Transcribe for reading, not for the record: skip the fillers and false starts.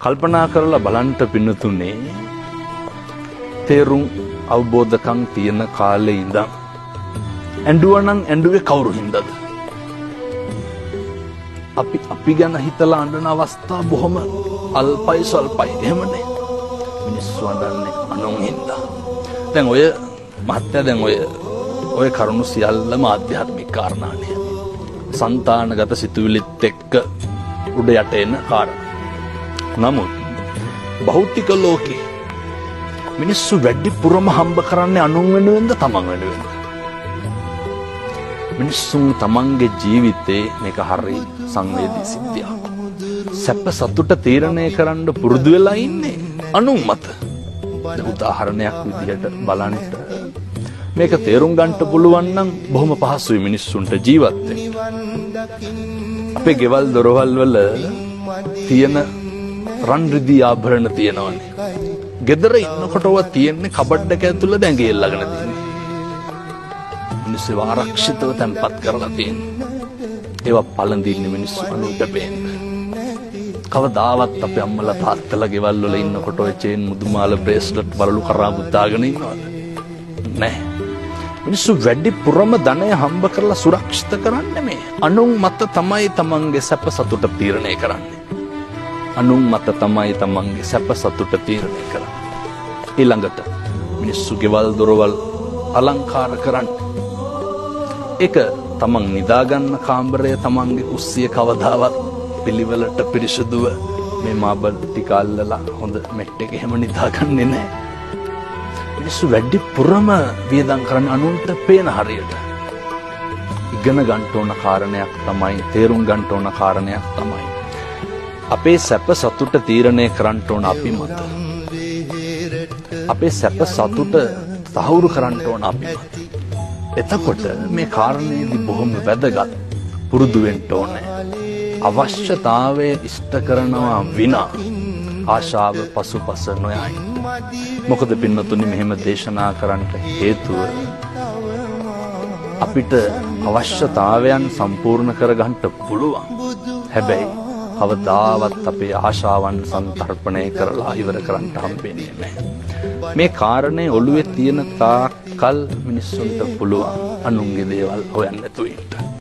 කල්පනා කරලා බලන්න පින්නතුනේ තේරුම් අවබෝධකම් තියෙන කාලේ ඉඳන් ඇඬුවනම් ඇඬුවේ කවුරු හින්දාද? අපි ගැන හිතලා අඬන අවස්ථා බොහොම අල්පයි සල්පයි. එහෙමනේ. මිනිස්සු අඬන්නේ අනුන් හින්දා. දැන් ඔය මහත්තයා දැන් ඔය කරුණු සියල්ලම ආධ්‍යාත්මික කාරණානේ. సంతానගත සිතුවිලිත් එක්ක උඩ යට එන කාරණා. නමුත් භෞතික ලෝකේ මිනිස්සු වැඩිපුරම හම්බ කරන්නේ අනුන් වෙනුවෙන්ද තමන් වෙනුවෙන්ද? මිනිස්සුන් තමන්ගේ ජීවිතේ මේක හරි සංවේදී සිද්ධියක්. සැප සතුට තීරණය කරන්න පුරුදු වෙලා ඉන්නේ අනුන් මත. උදාහරණයක් විදිහට බලන්න මේක තේරුම් ගන්න පුළුවන් නම් බොහොම පහසුයි මිනිස්සුන්ට ජීවත් වෙන්න. අපේ ගෙවල් දොරවල් වල තියෙන රන් රිදී ආභරණ තියෙනවනේ. ගෙදර ඉන්නකොට ඔය තියෙන්නේ කබඩ් එක ඇතුළේ දැන් ගෙල්ලගෙන තියෙන්නේ. මිනිස්සු ආරක්ෂිතව තැන්පත් කරලා තියෙන්නේ. ඒවා පළඳින්නේ මිනිස්සු අනුන්ට පේන්න. කවදාවත් අපේ අම්මලා තාත්තලා ගෙවල් වල ඉන්නකොට ඔය චේන් මුදුමාල බ්‍රේස්ලට් වලලු කරාබු දාගෙන ඉන්නවද? නැහැ. මිනිස්සු වැඩිපුරම ධනය හම්බ කරලා සුරක්ෂිත කරන්නේ මේ. අනුන් මත තමයි තමන්ගේ සැප සතුට තීරණය කරන්නේ. අනුන් මත තමයි තමන්ගේ සැප සතුට තීරණය කරන්නේ. ඊළඟට මිනිස්සු ගෙවල් දොරවල් අලංකාර කරන්නේ. ඒක තමන් නිදාගන්න කාමරය තමන්ගේ කුස්සිය කවදාවත් පිළිවෙලට පිරිසුදුව මේ මාබල් ටික අල්ලලා හොඳ මෙට් එක එහෙම නිදාගන්නේ නැහැ. මිනිස්සු වැඩිපුරම වියදම් කරන්නේ අනුන්ට පේන හරියට. ඉගෙන ගන්න ඕන කාරණයක් තමයි, තේරුම් ගන්න ඕන කාරණයක් තමයි අපේ සැප සතුට තීරණය කරන්න ඕන අපි මත. අපේ සැප සතුට තහවුරු කරන්න ඕන අපි මත. එතකොට මේ කාරණේදී බොහොම වැදගත් පුරුදු වෙන්න ඕනේ. අවශ්‍යතාවය ඉෂ්ට කරනවා විනා ආශාව පසුපස නොයයි. මොකද පින්නතුනි මෙහෙම දේශනා කරන්නට හේතුව අපිට අවශ්‍යතාවයන් සම්පූර්ණ කරගන්න පුළුවන්. හැබැයි කවදාවත් අපේ ආශාවන් සන්තරපණය කරලා ඉවර කරන්න හම්බෙන්නේ නැහැ. මේ කාරණේ ඔළුවේ තියෙන තාක්කල් මිනිස්සුන්ට පුළුවන් අනුන්ගේ දේවල් හොයන්න